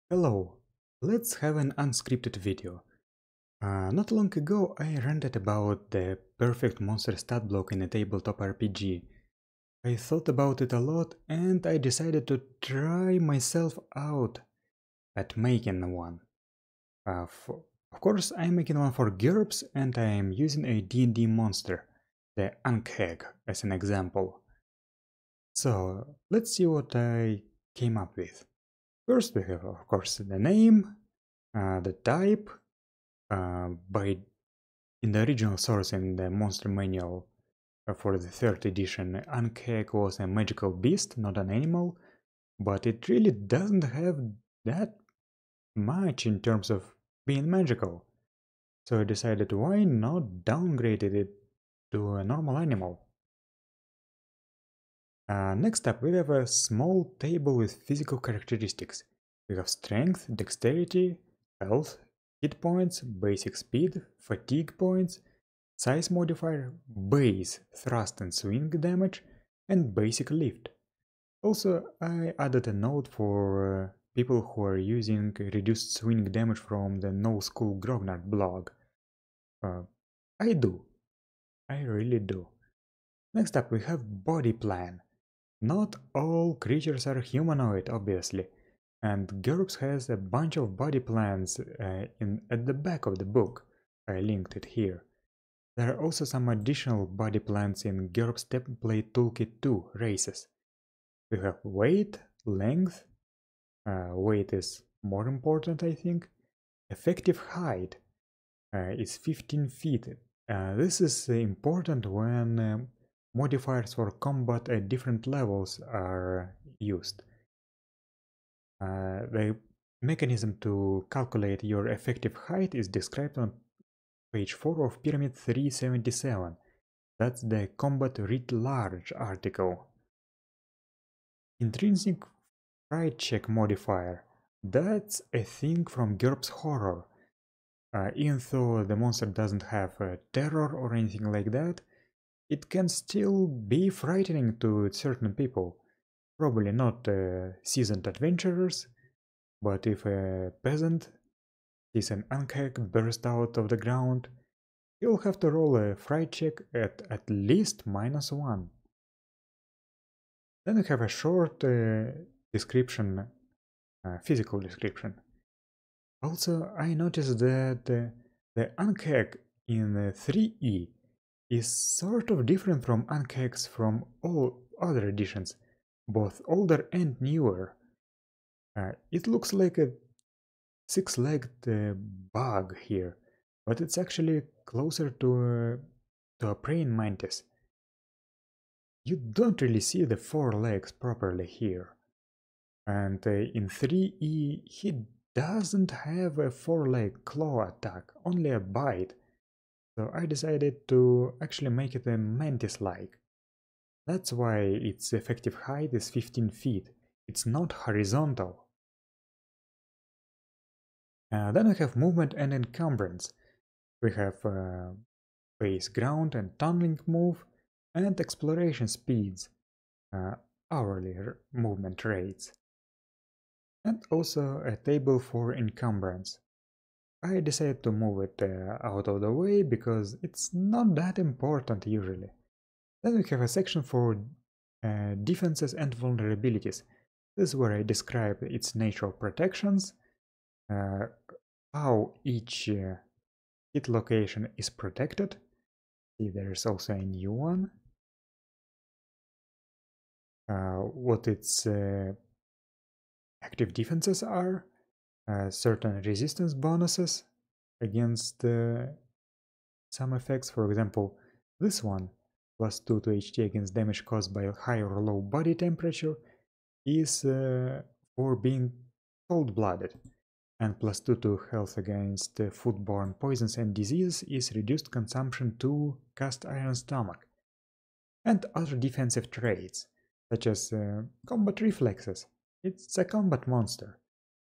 Hello, let's have an unscripted video. Not long ago I ranted about the perfect monster stat block in a tabletop RPG. I thought about it a lot and I decided to try myself out at making one. Of course I'm making one for GURPS and I am using a D&D monster, the Ankheg, as an example. So let's see what I came up with. First we have of course the name, the type. In the original source in the monster manual for the 3rd edition, Ankheg was a magical beast, not an animal, but it really doesn't have that much in terms of being magical. So I decided why not downgrade it to a normal animal. Next up we have a small table with physical characteristics. We have strength, dexterity, health, hit points, basic speed, fatigue points, size modifier, base, thrust and swing damage, and basic lift. Also, I added a note for people who are using reduced swing damage from the No School Grognard blog. I do. I really do. Next up we have body plan. Not all creatures are humanoid, obviously, and GURPS has a bunch of body plans at the back of the book. I linked it here. There are also some additional body plans in GURPS Template Toolkit 2 races. We have weight, length, weight is more important I think, effective height is 15 feet. This is important when modifiers for combat at different levels are used. The mechanism to calculate your effective height is described on page 4 of Pyramid 377. That's the Combat Writ Large article. Intrinsic fright check modifier. That's a thing from GURPS Horror. Even though the monster doesn't have terror or anything like that, it can still be frightening to certain people. Probably not seasoned adventurers, but if a peasant sees an Ankheg burst out of the ground, he'll have to roll a fright check at least -1. Then we have a short description, physical description. Also, I noticed that the Ankheg in 3E is sort of different from Ankhegs from all other editions, both older and newer. It looks like a six-legged bug here, but it's actually closer to a praying mantis. You don't really see the 4 legs properly here. And in 3E, he doesn't have a 4-leg claw attack, only a bite. So I decided to actually make it a mantis-like. That's why its effective height is 15 feet. It's not horizontal. Then we have movement and encumbrance. We have base ground and tunneling move, and exploration speeds, hourly movement rates. And also a table for encumbrance. I decided to move it out of the way because it's not that important usually. Then we have a section for defenses and vulnerabilities. This is where I describe its natural protections, how each hit location is protected. See, there's also a new one. What its active defenses are, certain resistance bonuses against some effects. For example, this one, +2 to HT against damage caused by high or low body temperature, is for being cold-blooded, and +2 to health against foodborne poisons and diseases is reduced consumption to cast iron stomach, and other defensive traits, such as combat reflexes. It's a combat monster,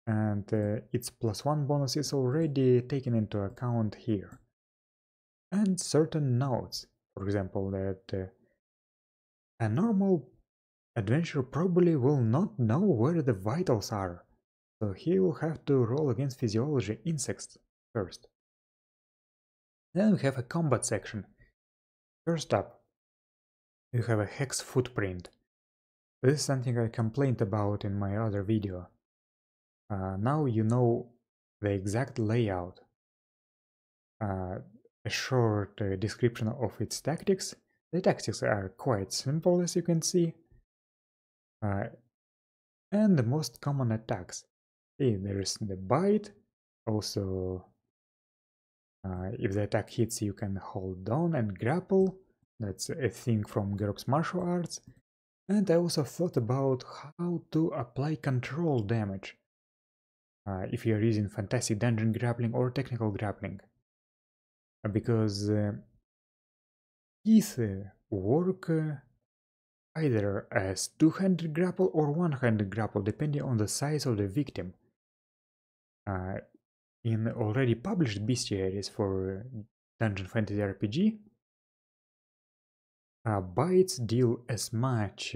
and its +1 bonus is already taken into account here. And certain notes, for example, that a normal adventurer probably will not know where the vitals are, So he will have to roll against physiology insects first. Then we have a combat section. First up, you have a hex footprint. This is something I complained about in my other video. Now you know the exact layout. A short description of its tactics. The tactics are quite simple, as you can see. And the most common attacks. See, there's the bite. Also, if the attack hits, you can hold down and grapple. That's a thing from GURPS martial arts. And I also thought about how to apply control damage if you're using fantastic dungeon grappling or technical grappling. Because teeth work either as two-handed grapple or one-handed grapple, depending on the size of the victim. In already published bestiaries for Dungeon Fantasy RPG, bites deal as much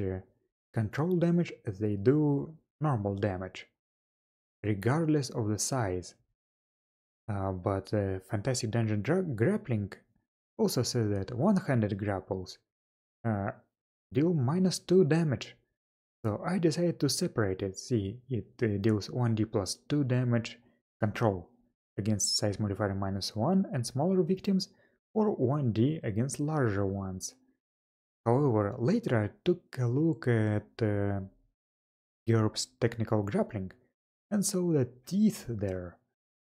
control damage as they do normal damage, regardless of the size. But Fantastic Dungeon Grappling also says that one-handed grapples deal -2 damage. So I decided to separate it. See, it deals 1d plus 2 damage control against size modifier -1 and smaller victims, or 1d against larger ones. However, later I took a look at GURPS technical grappling and saw that teeth there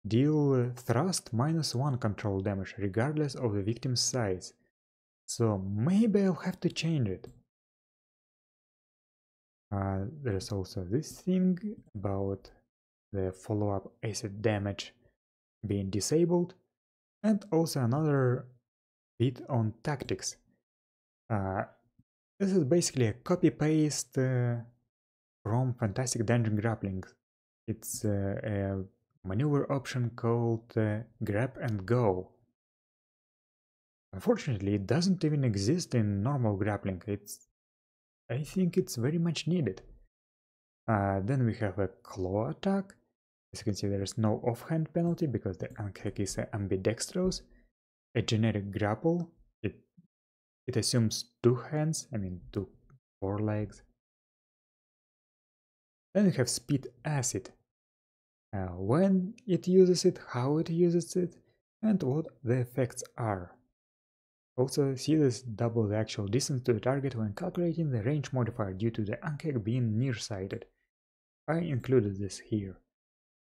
deal thrust -1 control damage regardless of the victim's size. So maybe I'll have to change it. There's also this thing about the follow-up acid damage being disabled, and also another bit on tactics. This is basically a copy-paste from Fantastic Dungeon Grappling. It's a maneuver option called Grab and Go. Unfortunately, it doesn't even exist in normal grappling. I think it's very much needed. Then we have a claw attack. As you can see, there is no offhand penalty because the Ankek is ambidextrous. A generic grapple. It assumes 2 hands, I mean 2 forelegs. Then we have speed acid. When it uses it, how it uses it, and what the effects are. Also, see this double the actual distance to the target when calculating the range modifier due to the Ankek being nearsighted. I included this here.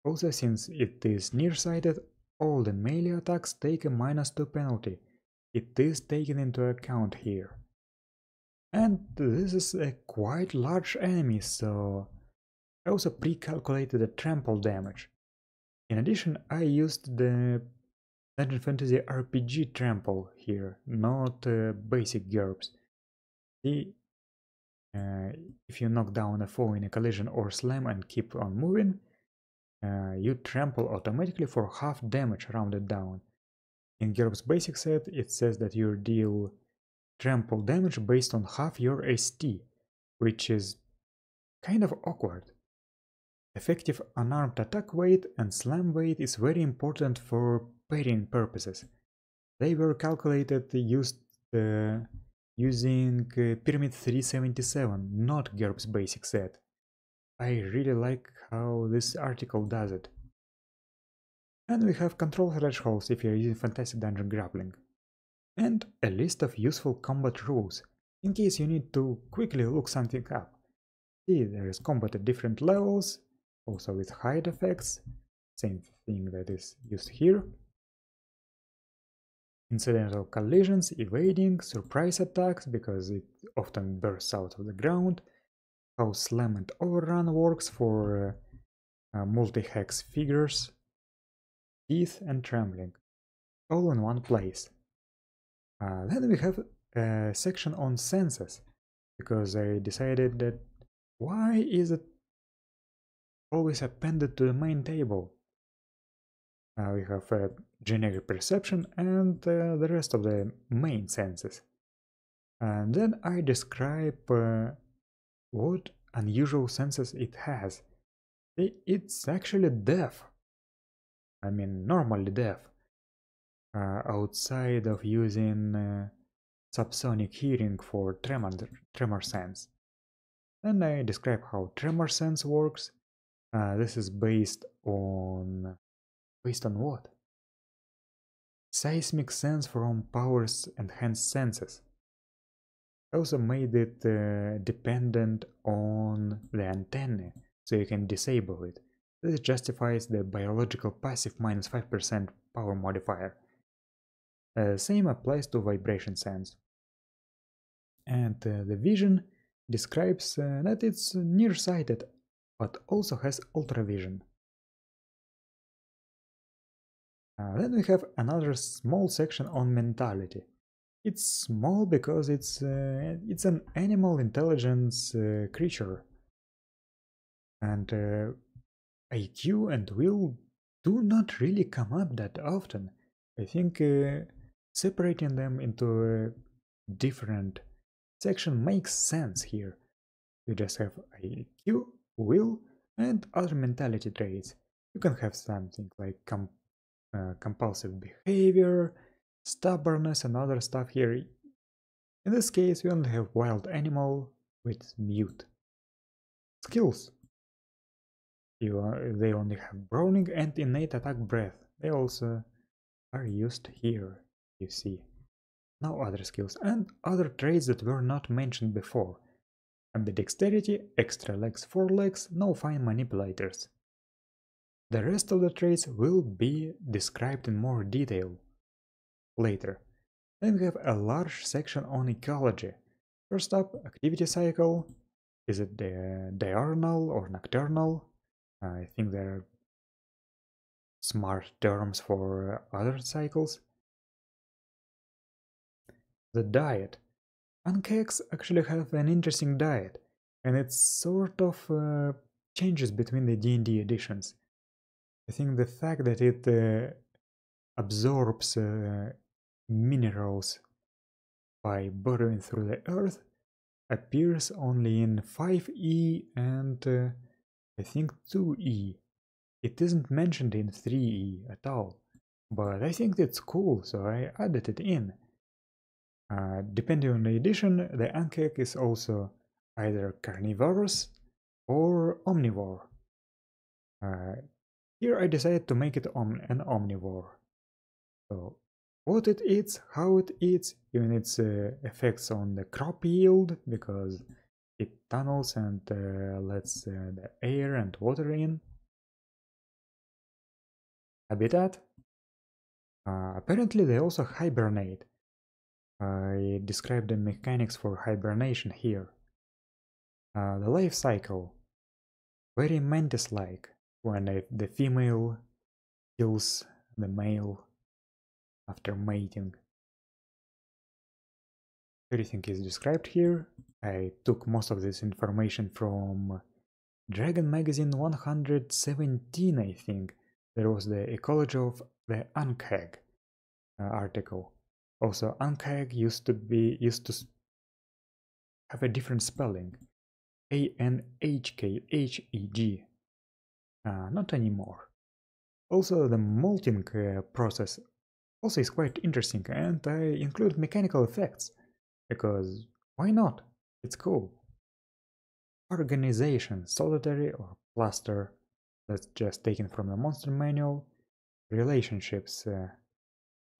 Also, since it is nearsighted, all the melee attacks take a -2 penalty. It is taken into account here. And this is a quite large enemy, so I also pre-calculated the trample damage. In addition, I used the Dungeon Fantasy RPG trample here, not basic GURPS. See, if you knock down a foe in a collision or slam and keep on moving, you trample automatically for half damage rounded down. In GURPS basic set, it says that you deal trample damage based on half your ST, which is kind of awkward. Effective unarmed attack weight and slam weight is very important for parrying purposes. They were calculated using Pyramid 377, not GURPS basic set. I really like how this article does it. And we have control thresholds if you're using Fantastic Dungeon Grappling. And a list of useful combat rules, in case you need to quickly look something up. See, there is combat at different levels, also with hide effects, same thing that is used here. Incidental collisions, evading, surprise attacks, because it often bursts out of the ground, how slam and overrun works for multi-hex figures, teeth and trembling, all in one place. Then we have a section on senses, because I decided that why is it always appended to the main table? We have generic perception and the rest of the main senses. And then I describe what unusual senses it has. It's actually deaf. I mean, normally deaf. Outside of using subsonic hearing for tremor sense. And I describe how tremor sense works. This is based on what? Seismic sense from power's enhanced senses. Also made it dependent on the antenna, so you can disable it. This justifies the biological passive minus 5% power modifier. Same applies to vibration sense. And the vision describes that it's nearsighted, but also has ultravision. Then we have another small section on mentality. It's small because it's an animal intelligence creature, and IQ and will do not really come up that often. I think separating them into a different section makes sense here. You just have IQ, will, and other mentality traits. You can have something like compulsive behavior, stubbornness, and other stuff here. In this case, we only have wild animal with mute. Skills. They only have Browning and innate attack breath. They also are used here, you see. No other skills, and other traits that were not mentioned before. Ambidexterity, extra legs, forelegs, no fine manipulators. The rest of the traits will be described in more detail later. Then we have a large section on ecology. First up, activity cycle. Is it diurnal or nocturnal? I think there are smart terms for other cycles. The diet. Ankeks actually have an interesting diet, and it sort of changes between the D&D editions. I think the fact that it absorbs minerals by burrowing through the earth appears only in 5e and I think 2e. It isn't mentioned in 3e at all, but I think that's cool, so I added it in. Depending on the edition, the ankek is also either carnivorous or omnivore. Here I decided to make it an omnivore. So what it eats, how it eats, even its effects on the crop yield, because it tunnels and lets the air and water in. Habitat. Apparently they also hibernate. I described the mechanics for hibernation here. The life cycle. Very mantis-like, when the female kills the male after mating. Everything is described here. I took most of this information from Dragon Magazine 117, I think. There was the Ecology of the Ankheg article. Also, Ankheg used to have a different spelling. Anhkhed. Not anymore. Also, the molting process also is quite interesting, and I include mechanical effects, because why not? It's cool. Organization, solitary or cluster, that's just taken from the monster manual. Relationships,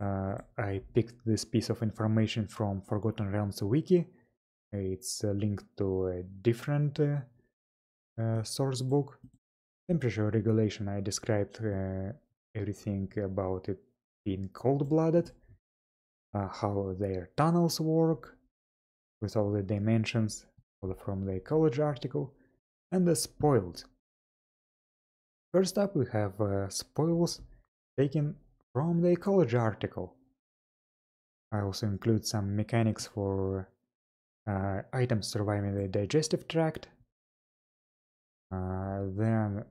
I picked this piece of information from Forgotten Realms wiki. It's linked to a different source book. Temperature regulation, I described everything about it being cold-blooded, how their tunnels work, with all the dimensions from the ecology article, and the spoils. First up we have spoils taken from the ecology article. I also include some mechanics for items surviving the digestive tract. Then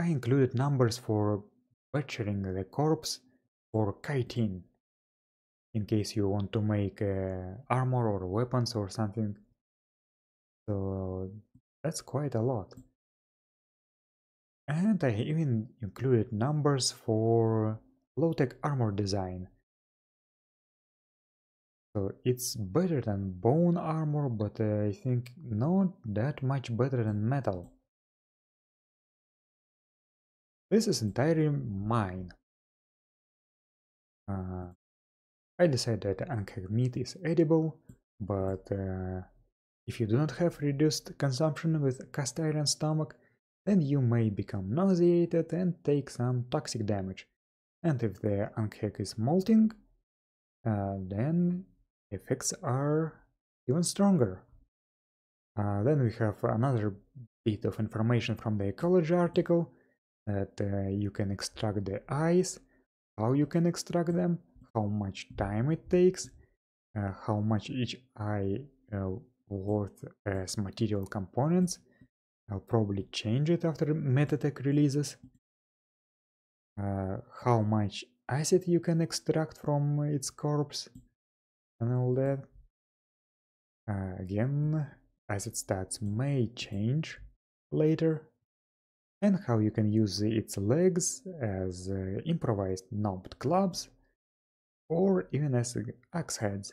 I included numbers for butchering the corpse for chitin, in case you want to make armor or weapons or something. So That's quite a lot. And I even included numbers for low-tech armor design. So it's better than bone armor, but I think not that much better than metal. This is entirely mine. I decided that uncooked meat is edible, but if you do not have reduced consumption with cast iron stomach, then you may become nauseated and take some toxic damage. And if the uncooked is molting, then effects are even stronger. Then we have another bit of information from the ecology article that you can extract the eyes, how you can extract them, how much time it takes, how much each eye worth as material components. I'll probably change it after Metatech releases. How much acid you can extract from its corpse and all that. Again, acid stats may change later. And how you can use its legs as improvised knobbed clubs or even as axe heads.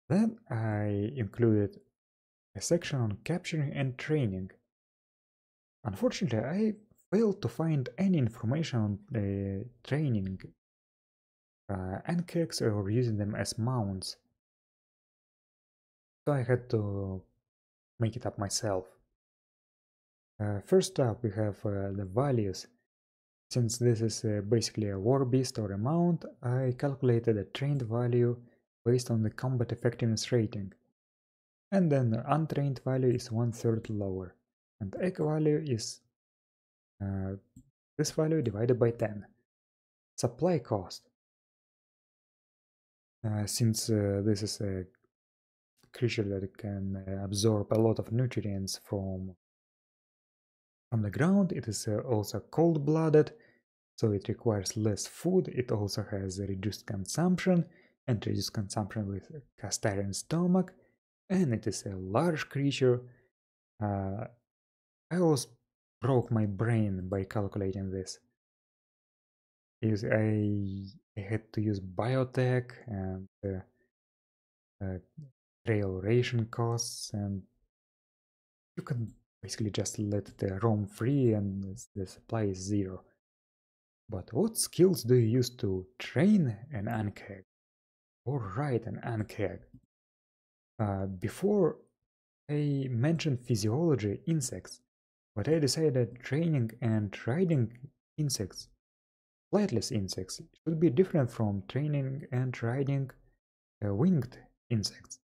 Then I included a section on capturing and training. Unfortunately, I failed to find any information on the training NCACs or using them as mounts. So I had to make it up myself. First up, we have the values. Since this is basically a war beast or a mount, I calculated a trained value based on the combat effectiveness rating. And then the untrained value is 1/3 lower. And egg value is this value divided by 10. Supply cost. Since this is a creature that can absorb a lot of nutrients from the ground, it is also cold-blooded, so it requires less food. It also has a reduced consumption and reduced consumption with cast iron stomach, and it is a large creature. I almost broke my brain by calculating this. I had to use biotech and trail ration costs, and you can basically just let it roam free and the supply is 0. But what skills do you use to train an ankeg or ride an ankeg? Before I mentioned physiology insects, but I decided training and riding insects, flightless insects, should be different from training and riding winged insects.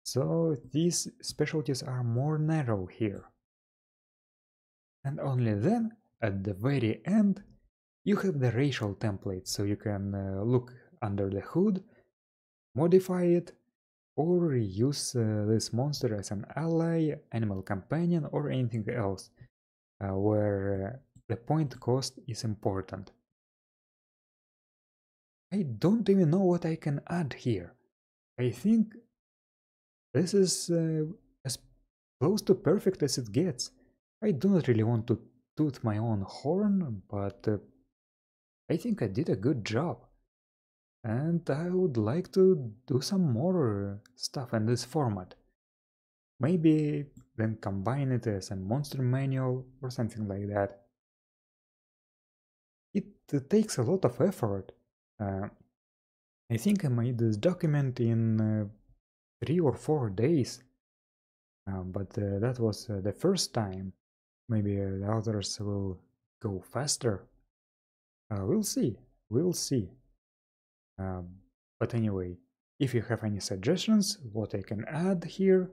So these specialties are more narrow here. And only then, at the very end, you have the racial template, so you can look under the hood, modify it, or use this monster as an ally, animal companion, or anything else, where the point cost is important. I don't even know what I can add here. I think this is as close to perfect as it gets. I do not really want to toot my own horn, but I think I did a good job. And I would like to do some more stuff in this format. Maybe then combine it as a monster manual or something like that. It takes a lot of effort. I think I made this document in 3 or 4 days, but that was the first time. Maybe the others will go faster. We'll see. We'll see. But anyway, if you have any suggestions, what I can add here,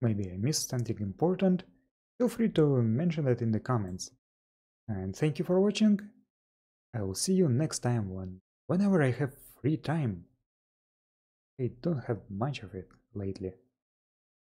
maybe I missed something important, feel free to mention that in the comments. And thank you for watching. I will see you next time whenever I have free time. I don't have much of it lately.